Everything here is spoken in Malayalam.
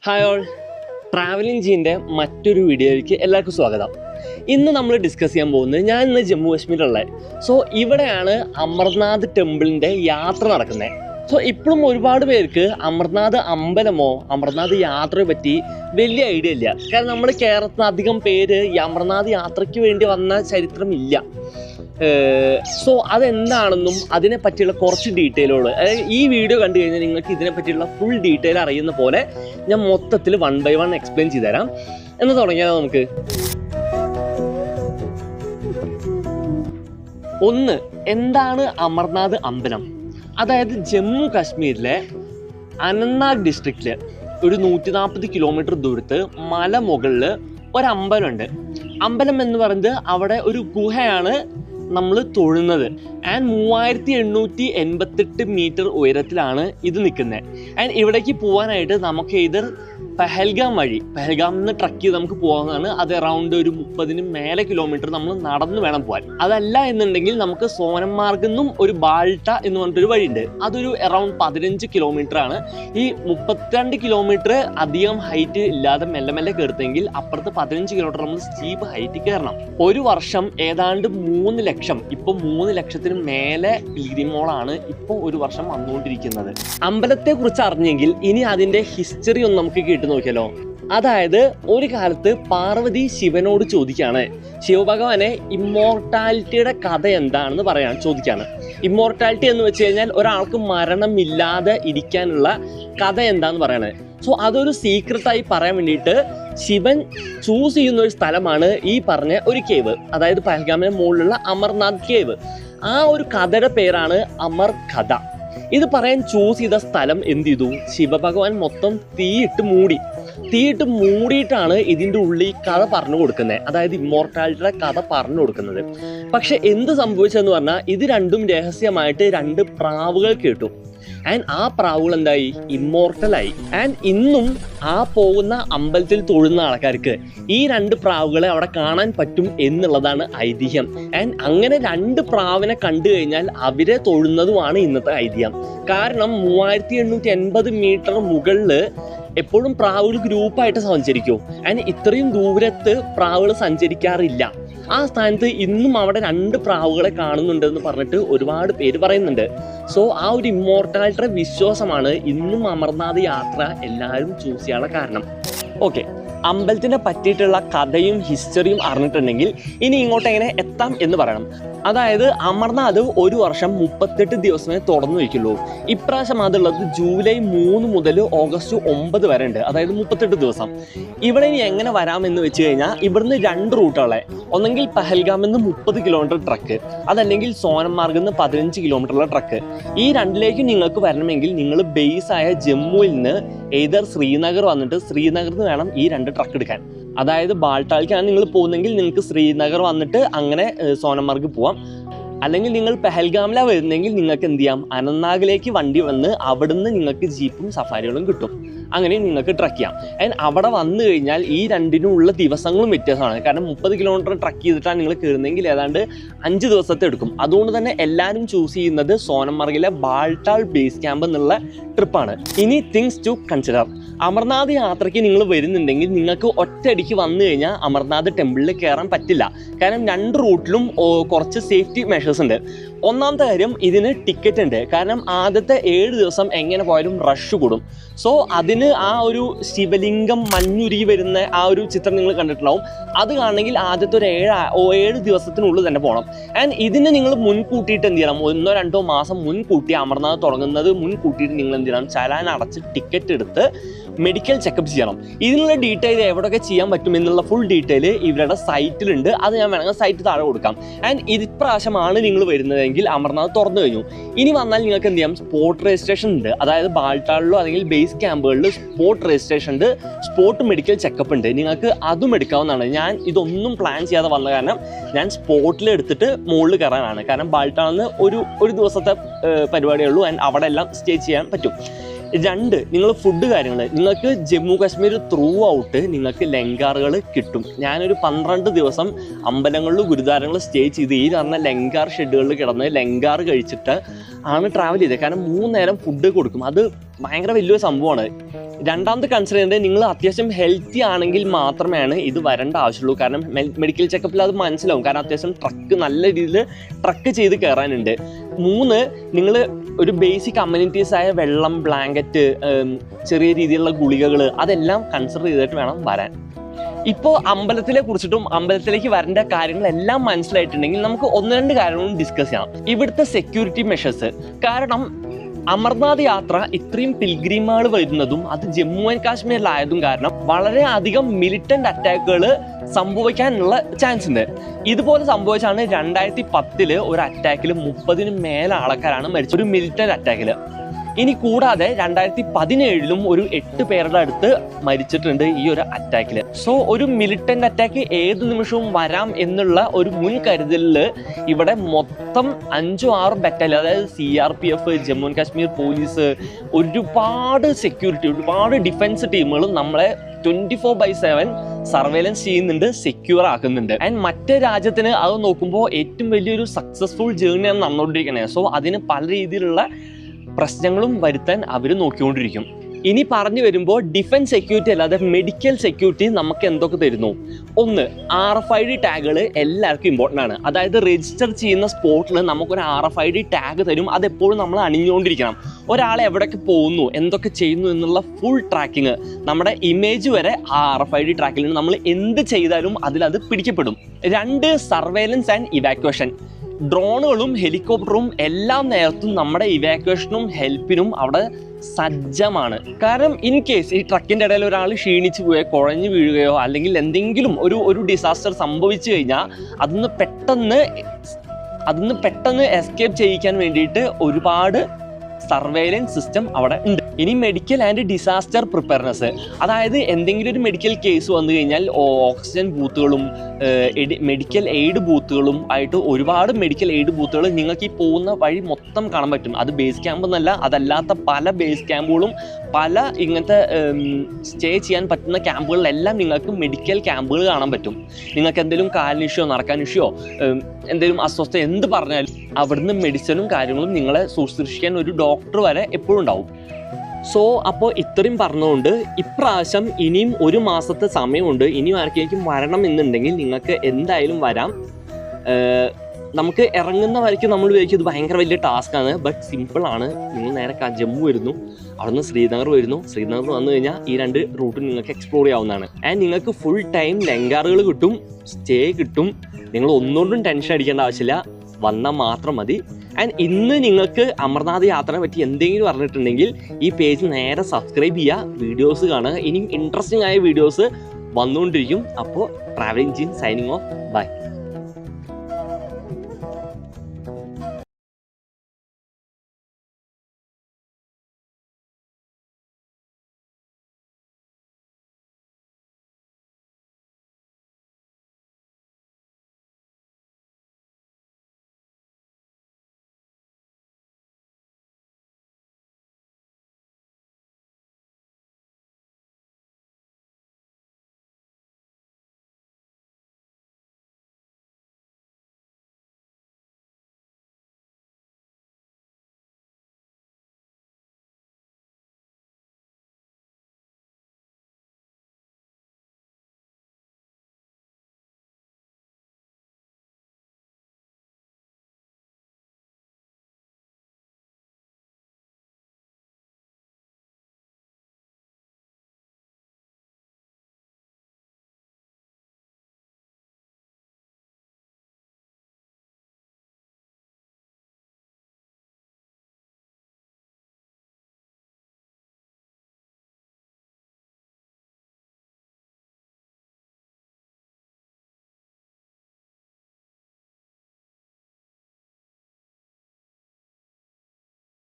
ഹായ് ഓൾ, ട്രാവലിംഗ് ജീൻ്റെ മറ്റൊരു വീഡിയോയിലേക്ക് എല്ലാവർക്കും സ്വാഗതം. ഇന്ന് നമ്മൾ ഡിസ്കസ് ചെയ്യാൻ പോകുന്നത് ഞാൻ ഇന്ന് ജമ്മു കാശ്മീരിലുള്ള ഇവിടെയാണ് അമർനാഥ് ടെമ്പിളിൻ്റെ യാത്ര നടക്കുന്നത്. ഇപ്പോഴും ഒരുപാട് പേർക്ക് അമർനാഥ് അമ്പലമോ അമർനാഥ് യാത്രയെ പറ്റി വലിയ ഐഡിയ ഇല്ല. കാരണം നമ്മുടെ കേരളത്തിൽ അധികം പേര് ഈ അമർനാഥ് യാത്രയ്ക്ക് വേണ്ടി വന്ന ചരിത്രമില്ല. അതെന്താണെന്നും അതിനെ പറ്റിയുള്ള കുറച്ച് ഡീറ്റെയിലുകൾ, അതായത് ഈ വീഡിയോ കണ്ടു കഴിഞ്ഞാൽ നിങ്ങൾക്ക് ഇതിനെ പറ്റിയുള്ള ഫുൾ ഡീറ്റെയിൽ അറിയുന്ന പോലെ ഞാൻ മൊത്തത്തിൽ 1 by 1 എക്സ്പ്ലെയിൻ ചെയ്തു തരാം. എന്ന് തുടങ്ങിയാൽ നമുക്ക് ഒന്ന്, എന്താണ് അമർനാഥ് അമ്പലം? അതായത് ജമ്മു കാശ്മീരിലെ അനന്ത്നാഗ് ഡിസ്ട്രിക്റ്റില് ഒരു 140 കിലോമീറ്റർ ദൂരത്ത് മലമുകളിൽ ഒരമ്പലമുണ്ട്. അമ്പലം എന്ന് പറയുന്നത് അവിടെ ഒരു ഗുഹയാണ് നമ്മൾ തൊഴുന്നത്. ആൻഡ് 3888 മീറ്റർ ഉയരത്തിലാണ് ഇത് നിൽക്കുന്നത്. ആൻഡ് ഇവിടേക്ക് പോകാനായിട്ട് നമുക്ക് ഇത് പെഹൽഗാം വഴി, പെഹൽഗാമിൽ നിന്ന് ട്രക്ക് ചെയ്ത് നമുക്ക് പോകാവുന്നതാണ്. അത് അറൗണ്ട് ഒരു 30 മേലെ കിലോമീറ്റർ നമ്മൾ നടന്നു വേണം പോകാൻ. അതല്ല എന്നുണ്ടെങ്കിൽ നമുക്ക് സോനമാർഗിൽ നിന്നും ഒരു ബാൾട്ട എന്ന് പറഞ്ഞിട്ടൊരു വഴിയുണ്ട്. അതൊരു അറൗണ്ട് 15 കിലോമീറ്റർ ആണ്. ഈ 32 കിലോമീറ്റർ അധികം ഹൈറ്റ് ഇല്ലാതെ മെല്ലെ മെല്ലെ കയറുത്തെങ്കിൽ അപ്പുറത്ത് 15 കിലോമീറ്റർ നമ്മൾ സ്റ്റീപ്പ് ഹൈറ്റ് കയറണം. ഒരു വർഷം ഏതാണ്ട് 3 ലക്ഷം, ഇപ്പോൾ 3 ലക്ഷത്തിന് മേലെ പിൽഗ്രിമോളാണ് ഇപ്പോൾ ഒരു വർഷം വന്നുകൊണ്ടിരിക്കുന്നത്. അമ്പലത്തെ കുറിച്ച് അറിഞ്ഞെങ്കിൽ ഇനി അതിന്റെ ഹിസ്റ്ററി ഒന്ന് നമുക്ക് കേട്ടു നോക്കിയാലോ. അതായത് ഒരു കാലത്ത് പാർവതി ശിവനോട് ചോദിക്കുകയാണ്, ശിവഭഗവാനെ ഇമ്മോർട്ടാലിറ്റിയുടെ കഥ എന്താണെന്ന് ചോദിക്കുകയാണ്. ഇമ്മോർട്ടാലിറ്റി എന്ന് വെച്ച് കഴിഞ്ഞാൽ ഒരാൾക്ക് മരണമില്ലാതെ ഇരിക്കാനുള്ള കഥ എന്താന്ന് പറയണേ. അതൊരു സീക്രട്ടായി പറയാൻ വേണ്ടിയിട്ട് ശിവൻ ചൂസ് ചെയ്യുന്ന ഒരു സ്ഥലമാണ് ഈ പറഞ്ഞ ഒരു കേവ്, അതായത് പഹൽഗാമിന് മുകളിലുള്ള അമർനാഥ് കേവ്. ആ ഒരു കഥയുടെ പേരാണ് അമർ കഥ. ഇത് പറയാൻ ചൂസ് ചെയ്ത സ്ഥലം എന്ത് ചെയ്തു, ശിവഭഗവാൻ മൊത്തം തീയിട്ട് മൂടിയിട്ടാണ് ഇതിൻ്റെ ഉള്ളിൽ കഥ പറഞ്ഞു കൊടുക്കുന്നത്, അതായത് ഇമ്മോർട്ടാലിറ്റിയുടെ കഥ പറഞ്ഞു കൊടുക്കുന്നത്. പക്ഷെ എന്ത് സംഭവിച്ചെന്ന് പറഞ്ഞാൽ ഇത് രണ്ടും രഹസ്യമായിട്ട് 2 പ്രാവുകൾ കേട്ടു. ആൻഡ് ആ പ്രാവുകൾ എന്തായി, ഇമ്മോർട്ടലായി. ആൻഡ് ഇന്നും ആ പോകുന്ന അമ്പലത്തിൽ തൊഴുന്ന ആൾക്കാർക്ക് ഈ 2 പ്രാവുകളെ അവിടെ കാണാൻ പറ്റും എന്നുള്ളതാണ് ഐതിഹ്യം. ആൻഡ് അങ്ങനെ 2 പ്രാവിനെ കണ്ടു കഴിഞ്ഞാൽ അവരെ തൊഴുന്നതുമാണ് ഇന്നത്തെ ഐതിഹ്യം. കാരണം 3880 മീറ്റർ മുകളിൽ എപ്പോഴും പ്രാവുകൾ ഗ്രൂപ്പായിട്ട് സഞ്ചരിക്കും. ആൻഡ് ഇത്രയും ദൂരത്ത് പ്രാവുകൾ സഞ്ചരിക്കാറില്ല. ആ സ്ഥാനത്ത് ഇന്നും അവിടെ 2 പ്രാവുകളെ കാണുന്നുണ്ടെന്ന് പറഞ്ഞിട്ട് ഒരുപാട് പേര് പറയുന്നുണ്ട്. ആ ഒരു ഇമ്മോർട്ടാലിറ്റിയുടെ വിശ്വാസമാണ് ഇന്നും അമർനാഥ് യാത്ര എല്ലാവരും ചൂസ് ചെയ്യാനുള്ള കാരണം. ഓക്കെ, അമ്പലത്തിനെ പറ്റിയിട്ടുള്ള കഥയും ഹിസ്റ്ററിയും അറിഞ്ഞിട്ടുണ്ടെങ്കിൽ ഇനി ഇങ്ങോട്ട് എങ്ങനെ എത്താം എന്ന് പറയണം. അതായത് അമർനാഥ് ഒരു വർഷം 38 ദിവസമേ തുറന്നു വയ്ക്കുള്ളൂ. ഇപ്രാവശ്യം അതുള്ളത് ജൂലൈ 3 മുതൽ ഓഗസ്റ്റ് 9 വരെ ഉണ്ട്, അതായത് 38 ദിവസം. ഇവിടെ ഇനി എങ്ങനെ വരാമെന്ന് വെച്ച് കഴിഞ്ഞാൽ ഇവിടുന്ന് 2 റൂട്ടുകളെ, ഒന്നെങ്കിൽ പഹൽഗാമിൽ നിന്ന് 30 കിലോമീറ്റർ ട്രക്ക്, അതല്ലെങ്കിൽ സോനമാർഗിൽ നിന്ന് 15 കിലോമീറ്ററുള്ള ട്രക്ക്. ഈ 2ലേക്ക് നിങ്ങൾക്ക് വരണമെങ്കിൽ നിങ്ങൾ ബേസായ ജമ്മുവിൽ നിന്ന് ഏതർ ശ്രീനഗർ വന്നിട്ട് ശ്രീനഗറിൽ നിന്ന് വേണം ഈ 2 ട്രക്ക് എടുക്കാൻ. അതായത് ബാൾട്ടാലിക്കാണ് നിങ്ങൾ പോകുന്നെങ്കിൽ നിങ്ങൾക്ക് ശ്രീനഗർ വന്നിട്ട് അങ്ങനെ സോനമാർഗ് പോവാം. അല്ലെങ്കിൽ നിങ്ങൾ പെഹൽഗാമിലാണ് വരുന്നെങ്കിൽ നിങ്ങൾക്ക് എന്ത് ചെയ്യാം, അനന്ത്നാഗിലേക്ക് വണ്ടി വന്ന് അവിടുന്ന് നിങ്ങൾക്ക് ജീപ്പും സഫാരികളും കിട്ടും. അങ്ങനെ നിങ്ങൾക്ക് ട്രക്ക് ചെയ്യാം. ആൻഡ് അവിടെ വന്നു കഴിഞ്ഞാൽ ഈ 2നുള്ള ദിവസങ്ങളും വ്യത്യാസമാണ്. കാരണം 30 കിലോമീറ്റർ ട്രക്ക് ചെയ്തിട്ടാണ് നിങ്ങൾ കയറുന്നെങ്കിൽ ഏതാണ്ട് 5 ദിവസത്തെ എടുക്കും. അതുകൊണ്ട് തന്നെ എല്ലാവരും ചൂസ് ചെയ്യുന്നത് സോനമാർഗിലെ ബാൾട്ടാൾ ബേസ് ക്യാമ്പ് എന്നുള്ള ട്രിപ്പാണ്. ഇനി തിങ്സ് ടു കൺസിഡർ. അമർനാഥ് യാത്രയ്ക്ക് നിങ്ങൾ വരുന്നുണ്ടെങ്കിൽ നിങ്ങൾക്ക് ഒറ്റയടിക്ക് വന്നു കഴിഞ്ഞാൽ അമർനാഥ് ടെമ്പിളിൽ കയറാൻ പറ്റില്ല. കാരണം 2 റൂട്ടിലും കുറച്ച് സേഫ്റ്റി മെഷേഴ്സ് ഉണ്ട്. ഒന്നാമത്തെ കാര്യം, ഇതിന് ടിക്കറ്റ് ഉണ്ട്. കാരണം ആദ്യത്തെ 7 ദിവസം എങ്ങനെ പോയാലും റഷ് കൂടും. അതിന് ആ ഒരു ശിവലിംഗം മഞ്ഞുരുകി വരുന്ന ആ ഒരു ചിത്രം നിങ്ങൾ കണ്ടിട്ടുണ്ടാവും. അത് കാണണമെങ്കിൽ ആദ്യത്തെ ഒരു 7 ദിവസത്തിനുള്ളിൽ തന്നെ പോകണം. ആൻഡ് ഇതിന് നിങ്ങൾ മുൻകൂട്ടിയിട്ട് എന്ത് ചെയ്യണം, 1-2 മാസം മുൻകൂട്ടി, അമർനാഥ് തുടങ്ങുന്നത് മുൻകൂട്ടിയിട്ട് നിങ്ങൾ എന്ത് ചെയ്യണം, ചലാൻ അടച്ച് ടിക്കറ്റ് എടുത്ത് മെഡിക്കൽ ചെക്കപ്പ് ചെയ്യണം. ഇതിനുള്ള ഡീറ്റെയിൽ എവിടെയൊക്കെ ചെയ്യാൻ പറ്റും എന്നുള്ള ഫുൾ ഡീറ്റെയിൽ ഇവരുടെ സൈറ്റിലുണ്ട്. അത് ഞാൻ വേണമെങ്കിൽ സൈറ്റ് താഴെ കൊടുക്കാം. ആൻഡ് ഇപ്രാവശ്യമാണ് നിങ്ങൾ വരുന്നതെങ്കിൽ അമർനാഥ് തുറന്നു കഴിഞ്ഞു. ഇനി വന്നാൽ നിങ്ങൾക്ക് എന്ത് ചെയ്യാം, സ്പോട്ട് രജിസ്ട്രേഷൻ ഉണ്ട്. അതായത് ബാൾട്ടാളിലോ അല്ലെങ്കിൽ ബേസ് ക്യാമ്പുകളിൽ സ്പോട്ട് രജിസ്ട്രേഷൻ ഉണ്ട്, സ്പോട്ട് മെഡിക്കൽ ചെക്കപ്പ് ഉണ്ട്. നിങ്ങൾക്ക് അതും എടുക്കാവുന്നതാണ്. ഞാൻ ഇതൊന്നും പ്ലാൻ ചെയ്യാതെ വന്ന കാരണം ഞാൻ സ്പോട്ടിൽ എടുത്തിട്ട് മുകളിൽ കയറാനാണ്. കാരണം ബാൾട്ടാളിന് ഒരു ദിവസത്തെ പരിപാടിയേ ഉള്ളൂ. ആൻഡ് അവിടെ എല്ലാം സ്റ്റേ ചെയ്യാൻ പറ്റും. 2, നിങ്ങൾ ഫുഡ് കാര്യങ്ങൾ, നിങ്ങൾക്ക് ജമ്മു കാശ്മീർ ത്രൂ ഔട്ട് നിങ്ങൾക്ക് ലങ്കാറുകൾ കിട്ടും. ഞാനൊരു 12 ദിവസം അമ്പലങ്ങളിലും ഗുരുദ്വാരങ്ങളിലും സ്റ്റേ ചെയ്ത് ഈ പറഞ്ഞ ലങ്കാർ ഷെഡുകളിൽ കിടന്ന് ലങ്കാർ കഴിച്ചിട്ട് ആണ് ട്രാവൽ ചെയ്തത്. കാരണം 3 നേരം ഫുഡ് കൊടുക്കും. അത് ഭയങ്കര വലിയൊരു സംഭവമാണ്. രണ്ടാമത് കൺസിഡർ ചെയ്യേണ്ടത് നിങ്ങൾ അത്യാവശ്യം ഹെൽത്തി ആണെങ്കിൽ മാത്രമാണ് ഇത് വരേണ്ട ആവശ്യമുള്ളൂ. കാരണം മെഡിക്കൽ ചെക്കപ്പിൽ അത് മനസ്സിലാവും. കാരണം അത്യാവശ്യം നല്ല രീതിയിൽ ട്രക്ക് ചെയ്ത് കയറാനുണ്ട്. 3, നിങ്ങൾ ഒരു ബേസിക് അമ്യൂണിറ്റീസ് ആയ വെള്ളം, ബ്ലാങ്കറ്റ്, ചെറിയ രീതിയിലുള്ള ഗുളികകൾ അതെല്ലാം കൺസിഡർ ചെയ്തിട്ട് വേണം വരാൻ. ഇപ്പോൾ അമ്പലത്തിലെ കുറിച്ചിട്ടും അമ്പലത്തിലേക്ക് വരേണ്ട കാര്യങ്ങളെല്ലാം മനസ്സിലായിട്ടുണ്ടെങ്കിൽ നമുക്ക് 1-2 കാര്യങ്ങളും ഡിസ്കസ് ചെയ്യാം. ഇവിടുത്തെ സെക്യൂരിറ്റി മെഷേഴ്സ്. കാരണം അമർനാഥ് യാത്ര ഇത്രയും പിൽഗ്രിമുകൾ വരുന്നതും അത് ജമ്മു ആൻഡ് കാശ്മീരിലായതും കാരണം വളരെ അധികം മിലിറ്റന്റ് അറ്റാക്കുകൾ സംഭവിക്കാനുള്ള ചാൻസ് ഉണ്ട്. ഇതുപോലെ സംഭവിച്ചാണ് 2010 ഒരു അറ്റാക്കിൽ 30-ന് മേലെ ആൾക്കാരാണ് മരിച്ചത്, ഒരു മിലിറ്റന്റ് അറ്റാക്കിൽ. ഇനി കൂടാതെ 2017 ഒരു 8 പേരുടെ അടുത്ത് മരിച്ചിട്ടുണ്ട് ഈ ഒരു അറ്റാക്കിൽ. സോ ഒരു മിലിറ്റന്റ് അറ്റാക്ക് ഏത് നിമിഷവും വരാം എന്നുള്ള ഒരു മുൻകരുതലിൽ ഇവിടെ മൊത്തം 5-6 ബറ്റാലിയൻ, അതായത് CRPF, Jammu and Kashmir police, ഒരുപാട് സെക്യൂരിറ്റി, ഒരുപാട് ഡിഫൻസ് ടീമുകളും നമ്മളെ 24/7 സർവൈലൻസ് ചെയ്യുന്നുണ്ട്, സെക്യൂർ ആക്കുന്നുണ്ട്. ആൻഡ് മറ്റേ രാജ്യത്തിന് അത് നോക്കുമ്പോൾ ഏറ്റവും വലിയൊരു സക്സസ്ഫുൾ ജേർണിയാണ് നടന്നുകൊണ്ടിരിക്കുന്നത്. സോ അതിന് പല രീതിയിലുള്ള പ്രശ്നങ്ങളും വരുത്താൻ അവർ നോക്കിക്കൊണ്ടിരിക്കും. ഇനി പറഞ്ഞു വരുമ്പോൾ ഡിഫൻസ് സെക്യൂരിറ്റി അല്ലാതെ മെഡിക്കൽ സെക്യൂരിറ്റി നമുക്ക് എന്തൊക്കെ തരുന്നു? 1, RFID ടാഗുകൾ എല്ലാവർക്കും ഇമ്പോർട്ടൻ്റ് ആണ്. അതായത് രജിസ്റ്റർ ചെയ്യുന്ന സ്പോട്ടിൽ നമുക്കൊരു RFID ടാഗ് തരും. അതെപ്പോഴും നമ്മൾ അണിഞ്ഞുകൊണ്ടിരിക്കണം. ഒരാൾ എവിടേക്ക് പോകുന്നു, എന്തൊക്കെ ചെയ്യുന്നു എന്നുള്ള ഫുൾ ട്രാക്കിങ്, നമ്മുടെ ഇമേജ് വരെ ആ RFID ട്രാക്കിൽ നമ്മൾ എന്ത് ചെയ്താലും അതിലത് പിടിക്കപ്പെടും. 2, സർവൈലൻസ് ആൻഡ് ഇവാക്വേഷൻ. ഡ്രോണുകളും ഹെലികോപ്റ്ററും എല്ലാം നേരത്തും നമ്മുടെ ഇവാക്വേഷനും ഹെൽപ്പിനും അവിടെ സജ്ജമാണ്. കാരണം ഇൻ കേസ് ഈ ട്രക്കിൻ്റെ ഇടയിൽ ഒരാൾ ക്ഷീണിച്ച് പോയോ, കുഴഞ്ഞു വീഴുകയോ അല്ലെങ്കിൽ എന്തെങ്കിലും ഒരു ഡിസാസ്റ്റർ സംഭവിച്ചു കഴിഞ്ഞാൽ അതിന്ന് പെട്ടെന്ന് എസ്കേപ്പ് ചെയ്യിക്കാൻ വേണ്ടിയിട്ട് ഒരുപാട് സർവൈലൻസ് സിസ്റ്റം അവിടെ ഉണ്ട്. ഇനി മെഡിക്കൽ ആൻഡ് ഡിസാസ്റ്റർ പ്രിപ്പയർനെസ്. അതായത് എന്തെങ്കിലും ഒരു മെഡിക്കൽ കേസ് വന്നു കഴിഞ്ഞാൽ ഓക്സിജൻ ബൂത്തുകളും മെഡിക്കൽ എയ്ഡ് ബൂത്തുകളും ആയിട്ട് ഒരുപാട് മെഡിക്കൽ എയ്ഡ് ബൂത്തുകൾ നിങ്ങൾക്ക് ഈ പോകുന്ന വഴി മൊത്തം കാണാൻ പറ്റും. അത് ബേസ് ക്യാമ്പ് എന്നല്ല, അതല്ലാത്ത പല ബേസ് ക്യാമ്പുകളും, പല ഇങ്ങനത്തെ സ്റ്റേ ചെയ്യാൻ പറ്റുന്ന ക്യാമ്പുകളിലെല്ലാം നിങ്ങൾക്ക് മെഡിക്കൽ ക്യാമ്പുകൾ കാണാൻ പറ്റും. നിങ്ങൾക്ക് എന്തെങ്കിലും കാലിന് ഇഷ്യോ, നടക്കാൻ ഇഷ്യോ, എന്തെങ്കിലും അസ്വസ്ഥ എന്ത് പറഞ്ഞാലും അവിടുന്ന് മെഡിസിനും കാര്യങ്ങളും നിങ്ങളെ ശുശ്രൂഷിക്കാൻ ഒരു ഡോക്ടർ വരെ എപ്പോഴും ഉണ്ടാവും. സോ അപ്പോൾ ഇത്രയും പറഞ്ഞുകൊണ്ട് ഇപ്രാവശ്യം ഇനിയും 1 മാസത്തെ സമയമുണ്ട്. ഇനിയും ആർക്കെങ്കിലും വരണം എന്നുണ്ടെങ്കിൽ നിങ്ങൾക്ക് എന്തായാലും വരാം. നമുക്ക് ഇറങ്ങുന്ന വരയ്ക്ക് നമ്മൾ വിചാരിക്കും ഇത് ഭയങ്കര വലിയ ടാസ്ക്കാണ്. ബട്ട് സിമ്പിളാണ്. നിങ്ങൾ നേരെ ജമ്മു വരുന്നു, അവിടുന്ന് ശ്രീനഗർ വരുന്നു. ശ്രീനഗർ വന്നു കഴിഞ്ഞാൽ ഈ 2 റൂട്ടും നിങ്ങൾക്ക് എക്സ്പ്ലോർ ചെയ്യാവുന്നതാണ്. ആൻഡ് നിങ്ങൾക്ക് ഫുൾ ടൈം ലങ്കാറുകൾ കിട്ടും, സ്റ്റേ കിട്ടും. നിങ്ങൾ ഒന്നുകൊണ്ടും ടെൻഷൻ അടിക്കേണ്ട ആവശ്യമില്ല, വന്നാൽ മാത്രം മതി. ആൻഡ് ഇന്ന് നിങ്ങൾക്ക് അമർനാഥ് യാത്രയെ പറ്റി എന്തെങ്കിലും പറഞ്ഞിട്ടുണ്ടെങ്കിൽ ഈ പേജ് നേരെ സബ്സ്ക്രൈബ് ചെയ്യുക, വീഡിയോസ് കാണുക. ഇനിയും ഇൻട്രസ്റ്റിംഗ് ആയ വീഡിയോസ് വന്നുകൊണ്ടിരിക്കും. അപ്പോൾ travelling Jeen signing off. By.